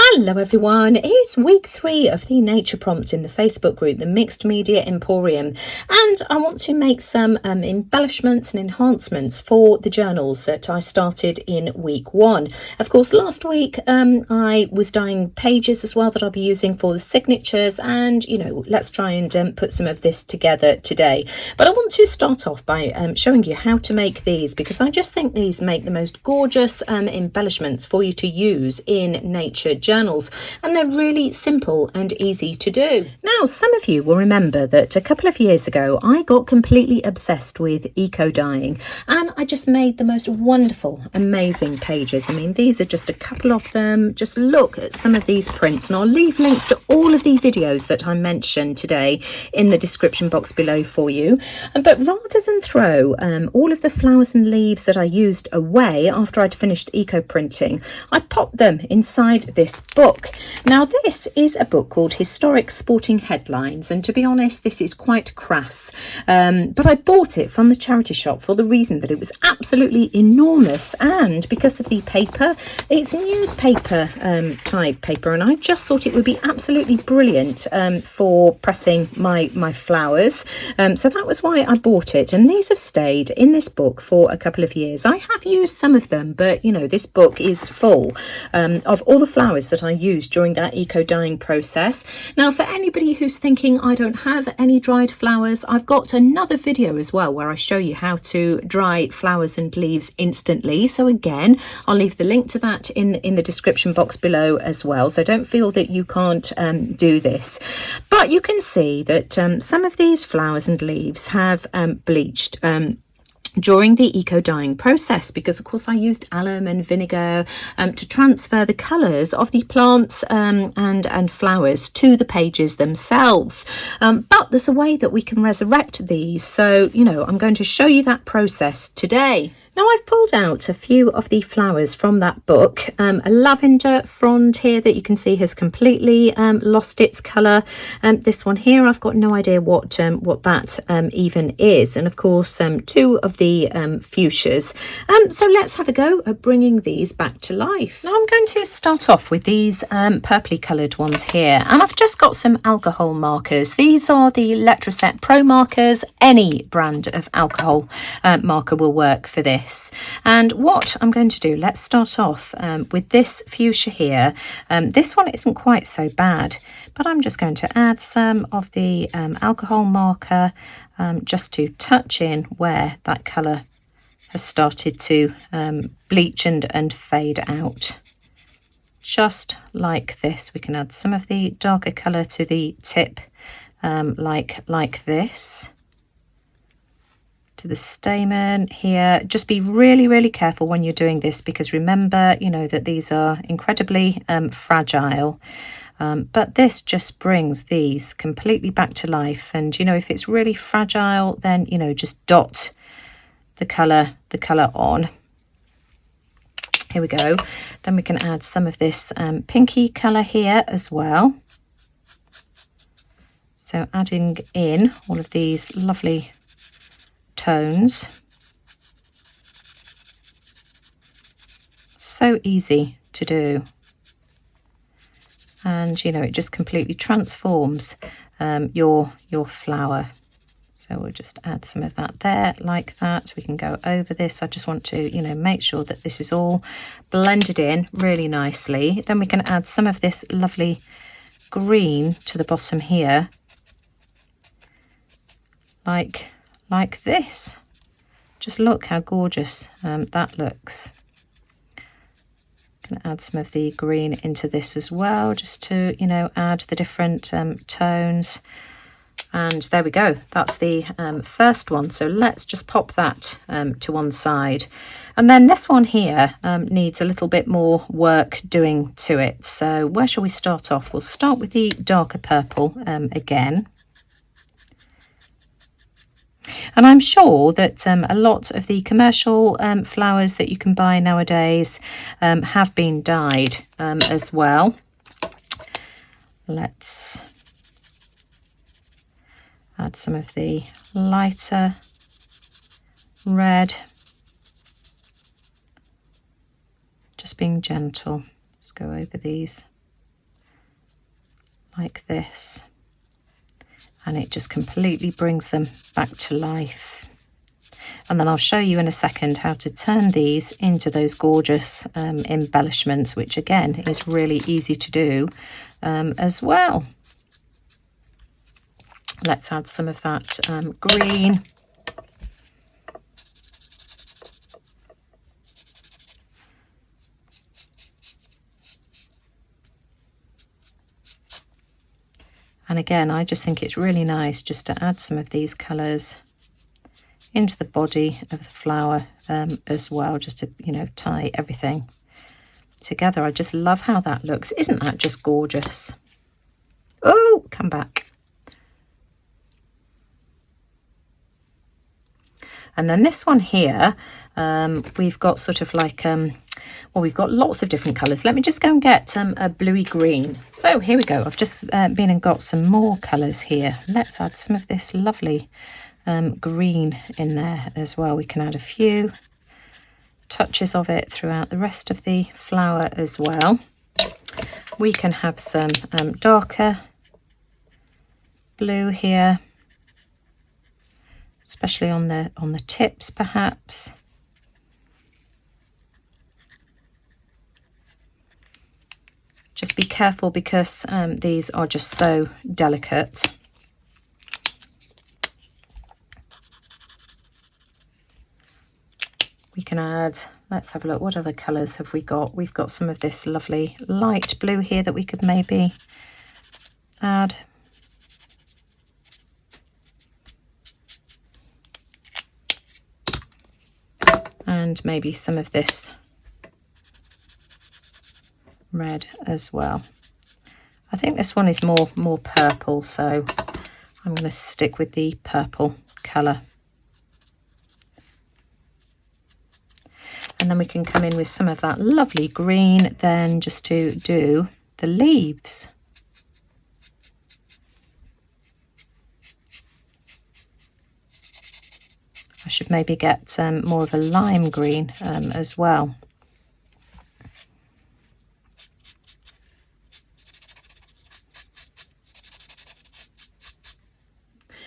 Hello everyone, it's week 3 of the nature prompt in the Facebook group, the Mixed Media Emporium, and I want to make some embellishments and enhancements for the journals that I started in week 1. Of course, last week I was dyeing pages as well that I'll be using for the signatures, and let's try and put some of this together today. But I want to start off by showing you how to make these, because I just think these make the most gorgeous embellishments for you to use in nature journals, and they're really simple and easy to do. Now, some of you will remember that a couple of years ago I got completely obsessed with eco dyeing, and I just made the most wonderful, amazing pages. I mean, these are just a couple of them. Just look at some of these prints, and I'll leave links to all of the videos that I mentioned today in the description box below for you. But rather than throw all of the flowers and leaves that I used away after I'd finished eco printing, I popped them inside this book. Now, this is a book called Historic Sporting Headlines, and to be honest, this is quite crass, but I bought it from the charity shop for the reason that it was absolutely enormous, and because of the paper, it's newspaper type paper, and I just thought it would be absolutely brilliant for pressing my flowers, so that was why I bought it. And these have stayed in this book for a couple of years. I have used some of them, but this book is full of all the flowers that I used during that eco dyeing process. Now, for anybody who's thinking I don't have any dried flowers, I've got another video as well where I show you how to dry flowers and leaves instantly. So again, I'll leave the link to that in the description box below as well, so don't feel that you can't do this. But you can see that some of these flowers and leaves have bleached during the eco dyeing process, because of course I used alum and vinegar to transfer the colours of the plants and flowers to the pages themselves, but there's a way that we can resurrect these, so I'm going to show you that process today. Now, I've pulled out a few of the flowers from that book. A lavender frond here that you can see has completely lost its colour. This one here, I've got no idea what that even is. And of course, 2 of the fuchsias. So let's have a go at bringing these back to life. Now, I'm going to start off with these purpley coloured ones here. And I've just got some alcohol markers. These are the Letraset Pro markers. Any brand of alcohol marker will work for this. And what I'm going to do, let's start off with this fuchsia here. This one isn't quite so bad, but I'm just going to add some of the alcohol marker just to touch in where that colour has started to bleach and fade out. Just like this. We can add some of the darker colour to the tip like this. To the stamen here. Just be really careful when you're doing this, because remember that these are incredibly fragile, but this just brings these completely back to life. And if it's really fragile, then just dot the color on. Here we go. Then we can add some of this pinky color here as well, so adding in all of these lovely tones. So easy to do, and it just completely transforms your flower. So we'll just add some of that there like that. We can go over this. I just want to make sure that this is all blended in really nicely. Then we can add some of this lovely green to the bottom here, like this. Just look how gorgeous that looks. Going to add some of the green into this as well, just to add the different tones. And there we go, that's the first one. So let's just pop that to one side. And then this one here needs a little bit more work doing to it. So where shall we start off? We'll start with the darker purple again. And I'm sure that a lot of the commercial flowers that you can buy nowadays have been dyed as well. Let's add some of the lighter red. Just being gentle. Let's go over these. like this, and it just completely brings them back to life. And then I'll show you in a second how to turn these into those gorgeous embellishments, which again is really easy to do as well. Let's add some of that green. And again, I just think it's really nice just to add some of these colours into the body of the flower as well, just to, you know, tie everything together. I just love how that looks. Isn't that just gorgeous? Oh, come back. And then this one here, we've got sort of like, well, we've got lots of different colours. Let me just go and get a bluey green. So here we go. I've just been and got some more colours here. Let's add some of this lovely green in there as well. We can add a few touches of it throughout the rest of the flower as well. We can have some darker blue here, especially on the tips perhaps. Just be careful because these are just so delicate. We can add, let's have a look, what other colours have we got? We've got some of this lovely light blue here that we could maybe add. And maybe some of this red as well. I think this one is more purple, so I'm going to stick with the purple colour. And then we can come in with some of that lovely green then just to do the leaves. I should maybe get more of a lime green as well.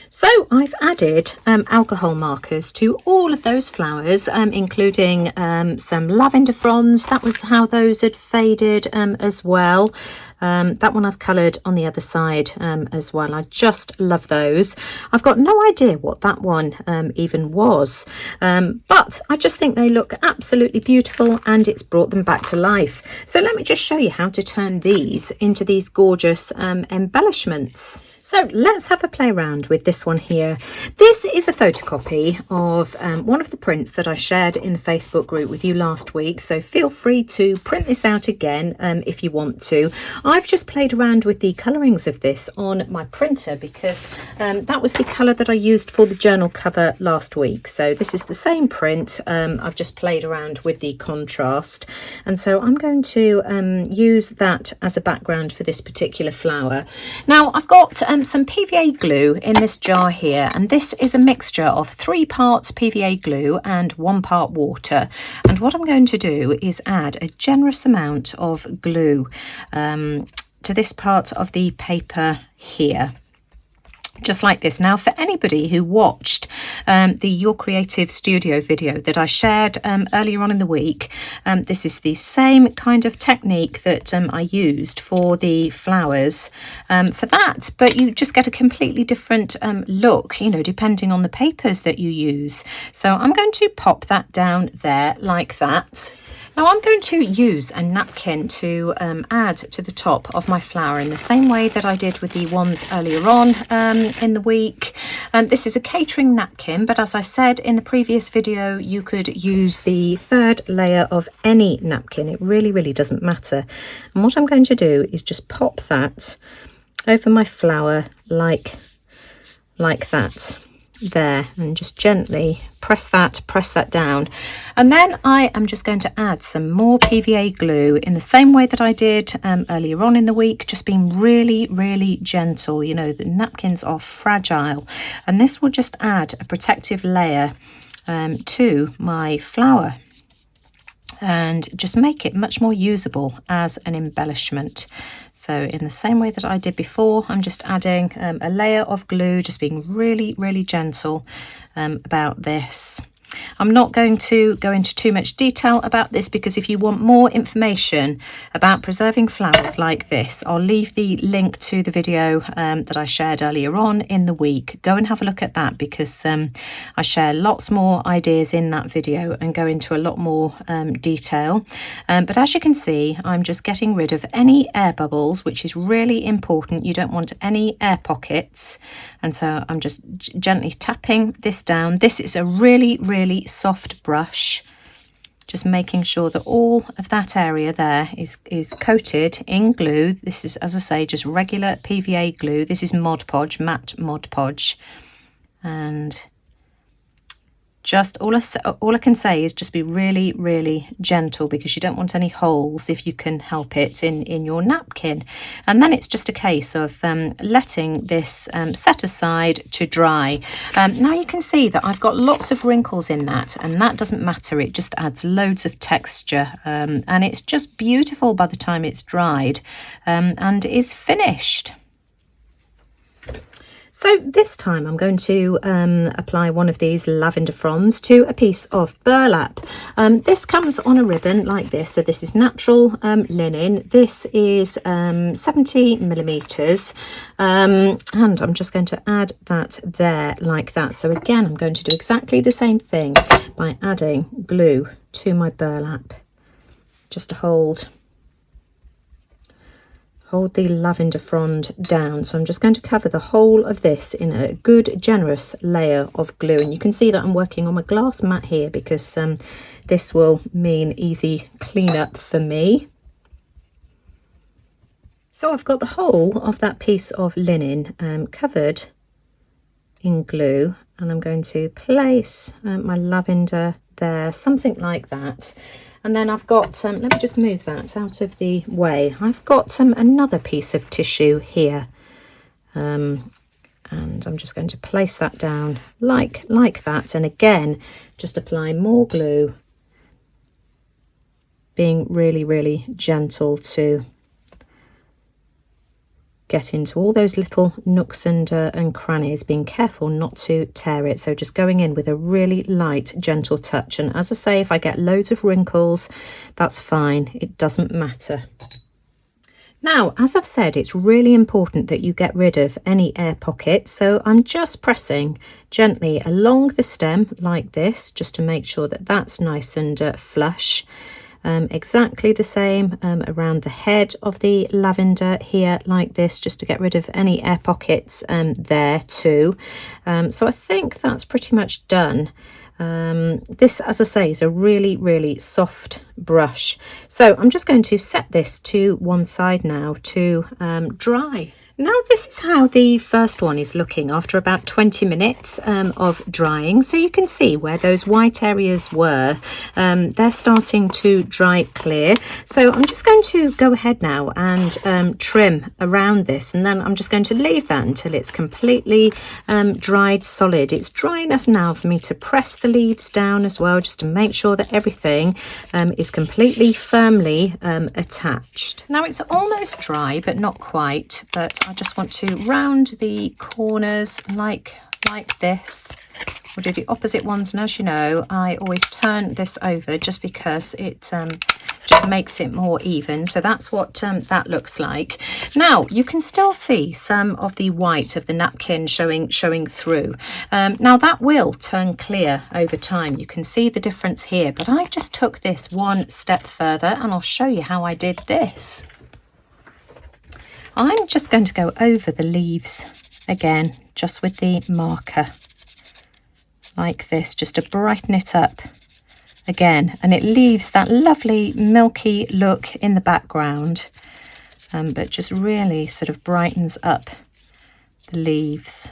So I've added alcohol markers to all of those flowers, including some lavender fronds. That was how those had faded as well. That one I've coloured on the other side as well. I just love those. I've got no idea what that one even was, but I just think they look absolutely beautiful and it's brought them back to life. So let me just show you how to turn these into these gorgeous embellishments. So let's have a play around with this one here. This is a photocopy of one of the prints that I shared in the Facebook group with you last week. So feel free to print this out again if you want to. I've just played around with the colourings of this on my printer because that was the colour that I used for the journal cover last week. So this is the same print. I've just played around with the contrast. And so I'm going to use that as a background for this particular flower. Now I've got some PVA glue in this jar here, and this is a mixture of 3 parts PVA glue and 1 part water. And what I'm going to do is add a generous amount of glue to this part of the paper here. Just like this. Now, for anybody who watched the Your Creative Studio video that I shared earlier on in the week, this is the same kind of technique that I used for the flowers for that, but you just get a completely different look, you know, depending on the papers that you use. So I'm going to pop that down there like that. Now I'm going to use a napkin to add to the top of my flower in the same way that I did with the ones earlier on in the week. This is a catering napkin, but as I said in the previous video, you could use the 3rd layer of any napkin. It really doesn't matter. And what I'm going to do is just pop that over my flower like that. There, and just gently press that down, and then I am just going to add some more PVA glue in the same way that I did earlier on in the week, just being really gentle. You know, the napkins are fragile, and this will just add a protective layer to my flower and just make it much more usable as an embellishment. So in the same way that I did before, I'm just adding a layer of glue, just being really, really gentle about this. I'm not going to go into too much detail about this because if you want more information about preserving flowers like this, I'll leave the link to the video that I shared earlier on in the week. Go and have a look at that because I share lots more ideas in that video and go into a lot more detail. But as you can see, I'm just getting rid of any air bubbles, which is really important. You don't want any air pockets. And so I'm just gently tapping this down. This is a really, really soft brush, just making sure that all of that area there is coated in glue. This is, as I say, just regular PVA glue. This is Mod Podge, matte Mod Podge, and just all I can say is just be really, really gentle because you don't want any holes if you can help it in your napkin. And then it's just a case of letting this set aside to dry. Now you can see that I've got lots of wrinkles in that, and that doesn't matter. It just adds loads of texture, and it's just beautiful by the time it's dried and is finished. So this time I'm going to apply one of these lavender fronds to a piece of burlap. This comes on a ribbon like this. So this is natural linen. This is 70 millimeters. And I'm just going to add that there like that. So again, I'm going to do exactly the same thing by adding glue to my burlap, just to hold the lavender frond down. So I'm just going to cover the whole of this in a good generous layer of glue, and you can see that I'm working on my glass mat here because this will mean easy cleanup for me. So I've got the whole of that piece of linen covered in glue, and I'm going to place my lavender there, something like that. And then I've got, let me just move that out of the way. I've got another piece of tissue here. And I'm just going to place that down like that. And again, just apply more glue, being really, really gentle to get into all those little nooks and crannies, being careful not to tear it. So just going in with a really light, gentle touch. And as I say, if I get loads of wrinkles, that's fine. It doesn't matter. Now, as I've said, it's really important that you get rid of any air pockets. So I'm just pressing gently along the stem like this, just to make sure that that's nice and flush. Exactly the same around the head of the lavender here like this, just to get rid of any air pockets there too. So I think that's pretty much done. This, as I say, is a really, really soft brush. So I'm just going to set this to one side now to dry. Now this is how the first one is looking after about 20 minutes of drying. So you can see where those white areas were, they're starting to dry clear. So I'm just going to go ahead now and trim around this, and then I'm just going to leave that until it's completely dried solid. It's dry enough now for me to press the leaves down as well, just to make sure that everything is completely firmly attached. Now it's almost dry, but not quite, but I just want to round the corners like this. We'll do the opposite ones, and as you know, I always turn this over just because it just makes it more even. So that's what that looks like. Now you can still see some of the white of the napkin showing through. Now that will turn clear over time. You can see the difference here, but I just took this one step further, and I'll show you how I did this. I'm just going to go over the leaves again, just with the marker like this, just to brighten it up again, and it leaves that lovely milky look in the background, but just really sort of brightens up the leaves.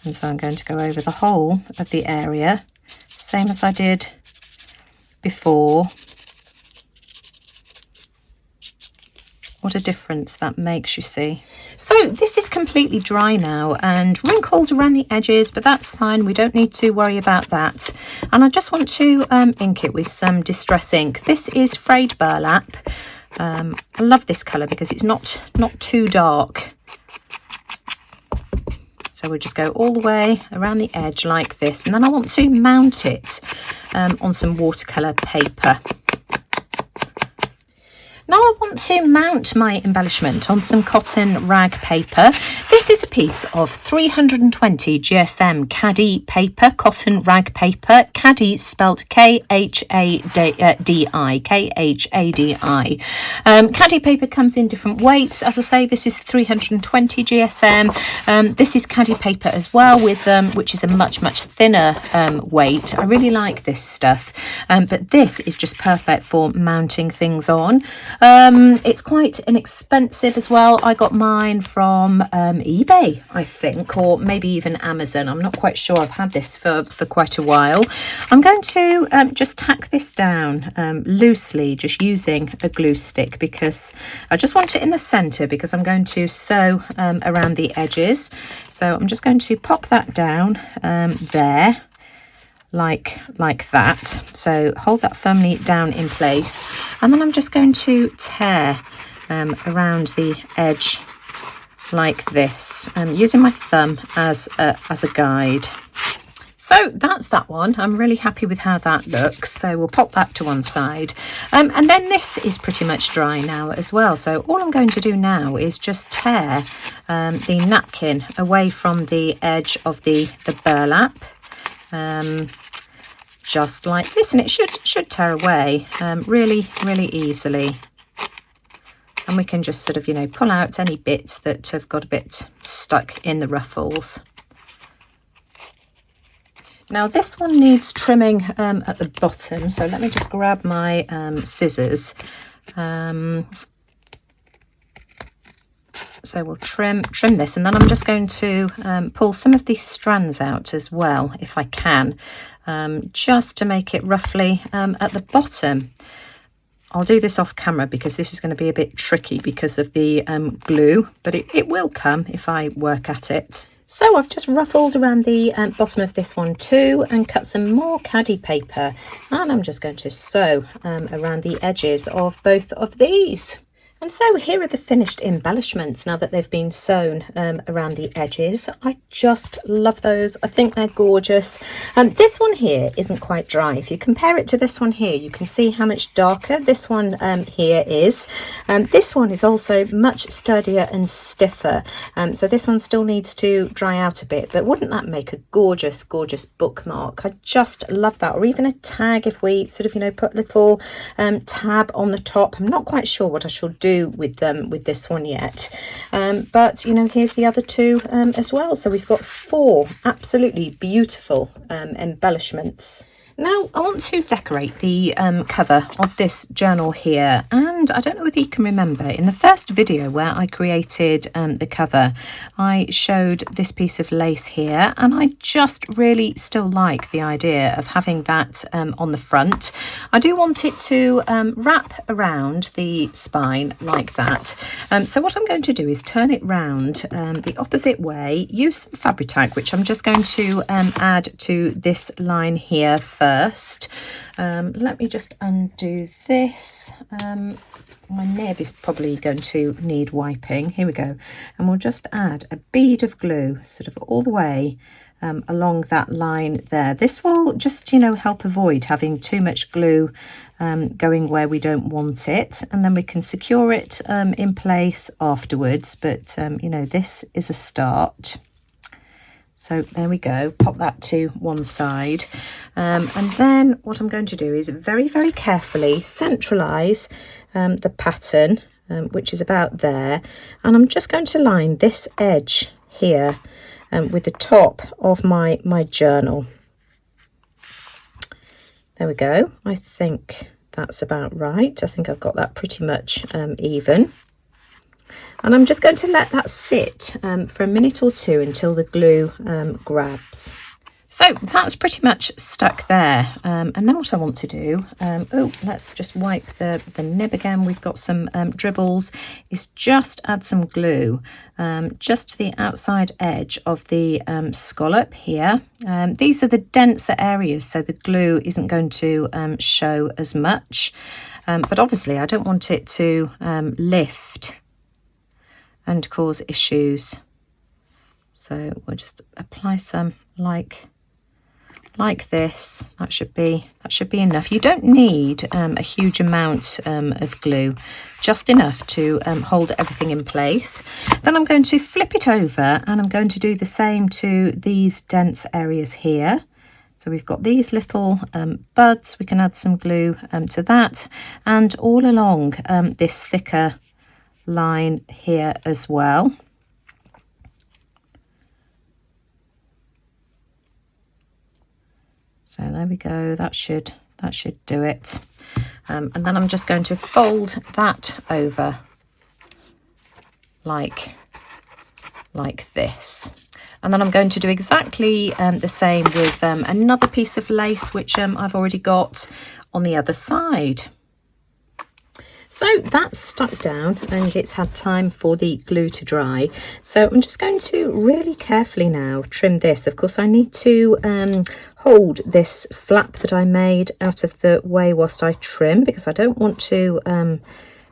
And so I'm going to go over the whole of the area, same as I did before. what a difference that makes, you see. So this is completely dry now and wrinkled around the edges, but that's fine. We don't need to worry about that. And I just want to ink it with some Distress ink. This is frayed burlap. I love this colour because it's not too dark. So we'll just go all the way around the edge like this. And then I want to mount it on some watercolour paper. Now I want to mount my embellishment on some cotton rag paper. This is a piece of 320 GSM Caddy paper, cotton rag paper. Caddy spelt K-H-A-D-I, K-H-A-D-I. Caddy paper comes in different weights. As I say, this is 320 GSM. This is Caddy paper as well, with which is a much thinner weight. I really like this stuff, but this is just perfect for mounting things on. It's quite inexpensive as well. I got mine from eBay, I think, or maybe even Amazon. I'm not quite sure. I've had this for quite a while. I'm going to just tack this down loosely, just using a glue stick, because I just want it in the centre, because I'm going to sew around the edges. So I'm just going to pop that down there. Like that. So hold that firmly down in place, and then I'm just going to tear around the edge like this, using my thumb as a guide. So that's that one. I'm really happy with how that looks. So we'll pop that to one side. And then this is pretty much dry now as well. So all I'm going to do now is just tear the napkin away from the edge of the burlap. Just like this, and it should tear away really easily, and we can just sort of, you know, pull out any bits that have got a bit stuck in the ruffles. Now this one needs trimming at the bottom, so let me just grab my scissors. So we'll trim this, and then I'm just going to pull some of these strands out as well, if I can, just to make it roughly at the bottom. I'll do this off camera because this is going to be a bit tricky because of the glue, but it will come if I work at it. So I've just ruffled around the bottom of this one too, and cut some more Caddy paper, and I'm just going to sew around the edges of both of these. And so here are the finished embellishments now that they've been sewn around the edges. I just love those. I think they're gorgeous. This one here isn't quite dry. If you compare it to this one here, you can see how much darker this one here is. This one is also much sturdier and stiffer. So this one still needs to dry out a bit, but wouldn't that make a gorgeous bookmark? I just love that. Or even a tag, if we sort of, you know, put a little tab on the top. I'm not quite sure what I shall do with this one yet, but you know, here's the other two as well. So we've got 4 absolutely beautiful embellishments. Now I want to decorate the cover of this journal here, and I don't know whether you can remember, in the first video where I created the cover, I showed this piece of lace here, and I just really still like the idea of having that on the front. I do want it to wrap around the spine like that. So what I'm going to do is turn it round the opposite way, use some fabric tag, which I'm just going to add to this line here first. Let me just undo this. My nib is probably going to need wiping. Here we go. And we'll just add a bead of glue sort of all the way along that line there. This will just, you know, help avoid having too much glue going where we don't want it, and then we can secure it in place afterwards. But you know, this is a start. So there we go, pop that to one side. And then what I'm going to do is very carefully centralise the pattern, which is about there. And I'm just going to line this edge here with the top of my journal. There we go. I think that's about right. I think I've got that pretty much even. And I'm just going to let that sit for a minute or two until the glue grabs. So that's pretty much stuck there. And then what I want to do, let's just wipe the nib again. We've got some dribbles, is just add some glue just to the outside edge of the scallop here. These are the denser areas, so the glue isn't going to show as much. But obviously I don't want it to lift and cause issues. So we'll just apply some like this. That should be enough. You don't need a huge amount of glue, just enough to hold everything in place. Then I'm going to flip it over and I'm going to do the same to these dense areas here. So we've got these little buds. We can add some glue to that, and all along this thicker line here as well. So there we go, that should do it. And then I'm just going to fold that over like this. And then I'm going to do exactly the same with another piece of lace, which I've already got on the other side. So that's stuck down and it's had time for the glue to dry. So I'm just going to really carefully now trim this. Of course, I need to hold this flap that I made out of the way whilst I trim, because I don't want to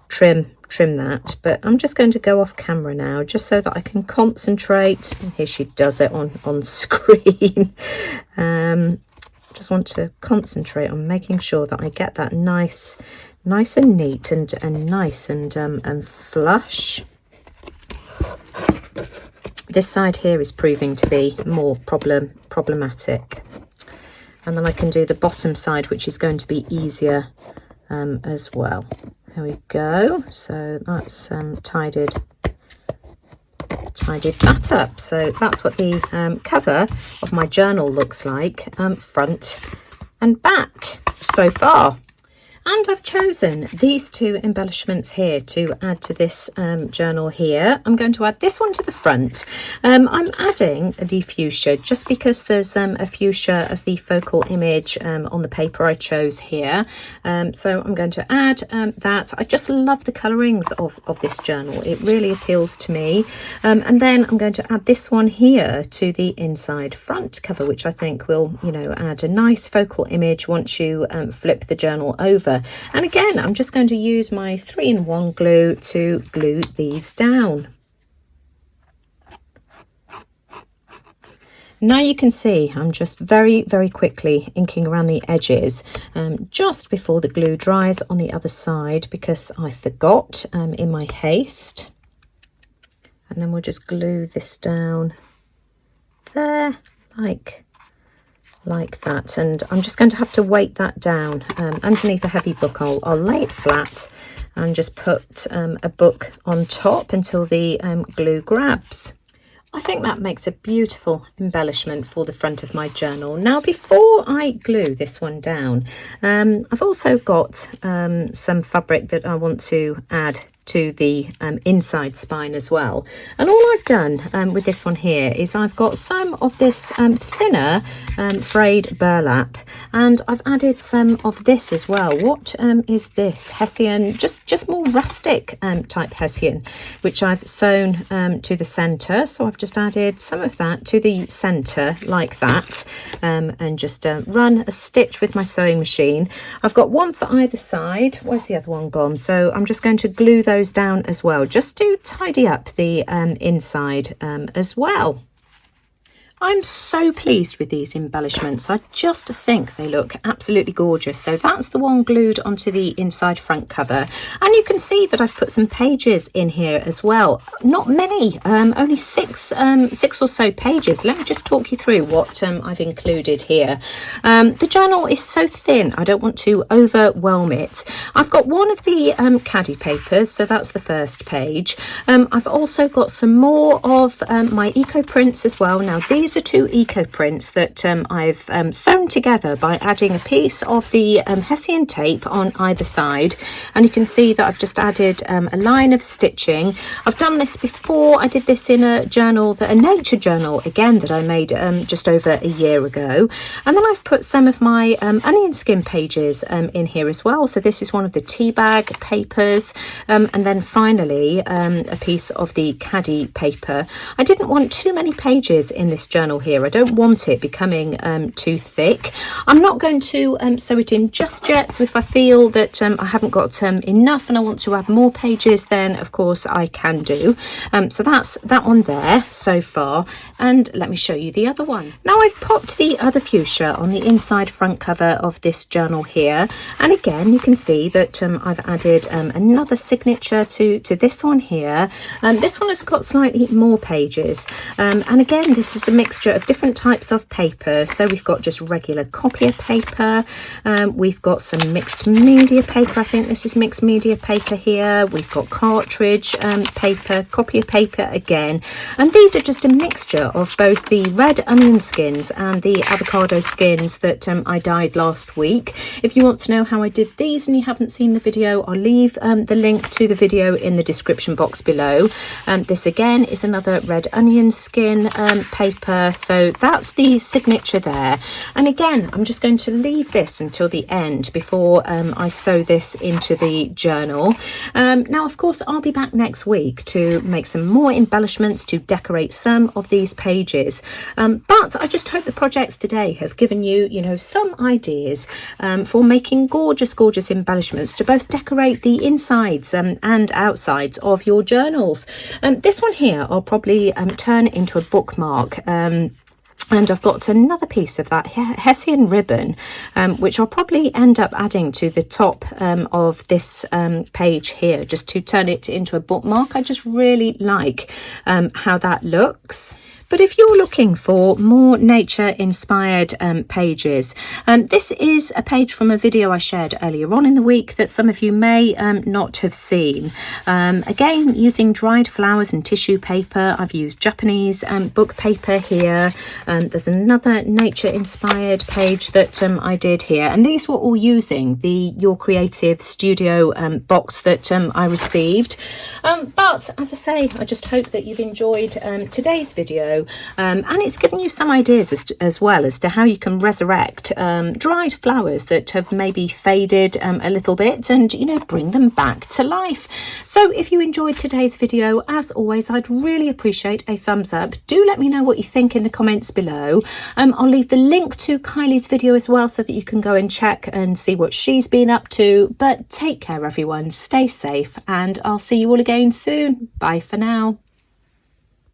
trim that. But I'm just going to go off camera now just so that I can concentrate. And here she does it on screen. Just want to concentrate on making sure that I get that nice and neat and nice and flush. This side here is proving to be more problematic, and then I can do the bottom side, which is going to be easier as well. There we go. So that's tidied that up. So that's what the cover of my journal looks like, front and back so far. And I've chosen these two embellishments here to add to this journal here. I'm going to add this one to the front. I'm adding the fuchsia just because there's a fuchsia as the focal image on the paper I chose here. So I'm going to add that. I just love the colourings of this journal. It really appeals to me. And then I'm going to add this one here to the inside front cover, which I think will, add a nice focal image once you flip the journal over. And again, I'm just going to use my 3-in-1 glue to glue these down. Now you can see I'm just very quickly inking around the edges just before the glue dries on the other side, because I forgot in my haste. And then we'll just glue this down there like that, and I'm just going to have to weight that down underneath a heavy book. I'll lay it flat and just put a book on top until the glue grabs. I think that makes a beautiful embellishment for the front of my journal. Now, before I glue this one down, I've also got some fabric that I want to add to the inside spine as well. And all I've done with this one here is I've got some of this thinner frayed burlap, and I've added some of this as well. What is this? Hessian, just more rustic type Hessian, which I've sewn to the centre. So I've just added some of that to the centre like that, and just run a stitch with my sewing machine. I've got one for either side. Where's the other one gone? So I'm just going to glue those down as well, just to tidy up the inside as well. I'm so pleased with these embellishments. I just think they look absolutely gorgeous. So that's the one glued onto the inside front cover. And you can see that I've put some pages in here as well. Not many, only six or so pages. Let me just talk you through what I've included here. The journal is so thin, I don't want to overwhelm it. I've got one of the caddy papers, so that's the first page. I've also got some more of my eco prints as well. Now these these are 2 eco prints that I've sewn together by adding a piece of the Hessian tape on either side, and you can see that I've just added a line of stitching. I've done this before. I did this in a journal, a nature journal again, that I made just over a year ago, and then I've put some of my onion skin pages in here as well. So this is one of the tea bag papers, and then finally a piece of the caddy paper. I didn't want too many pages in this journal here. I don't want it becoming too thick. I'm not going to sew it in just yet, so if I feel that I haven't got enough and I want to add more pages, then of course I can do. So that's that one there so far, and let me show you the other one. Now I've popped the other fuchsia on the inside front cover of this journal here, and again you can see that I've added another signature to this one here. This one has got slightly more pages, and again this is a mixture of different types of paper. So we've got just regular copier paper, we've got some mixed media paper. I think this is mixed media paper here. We've got cartridge paper, copier paper again, and these are just a mixture of both the red onion skins and the avocado skins that I dyed last week. If you want to know how I did these and you haven't seen the video, I'll leave the link to the video in the description box below. This again is another red onion skin paper, so that's the signature there. And again, I'm just going to leave this until the end before I sew this into the journal. Now of course I'll be back next week to make some more embellishments to decorate some of these pages, but I just hope the projects today have given you, some ideas for making gorgeous embellishments to both decorate the insides and outsides of your journals. This one here I'll probably turn into a bookmark, and I've got another piece of that Hessian ribbon, which I'll probably end up adding to the top of this page here, just to turn it into a bookmark. I just really like how that looks. But if you're looking for more nature inspired pages, this is a page from a video I shared earlier on in the week that some of you may not have seen. Again, using dried flowers and tissue paper. I've used Japanese book paper here. There's another nature inspired page that I did here, and these were all using the Your Creative Studio box that I received. But as I say, I just hope that you've enjoyed today's video. And it's given you some ideas as well as to how you can resurrect dried flowers that have maybe faded a little bit, and bring them back to life. So if you enjoyed today's video, as always, I'd really appreciate a thumbs up. Do let me know what you think in the comments below. I'll leave the link to Kylie's video as well, so that you can go and check and see what she's been up to. But take care everyone, stay safe, and I'll see you all again soon. Bye for now.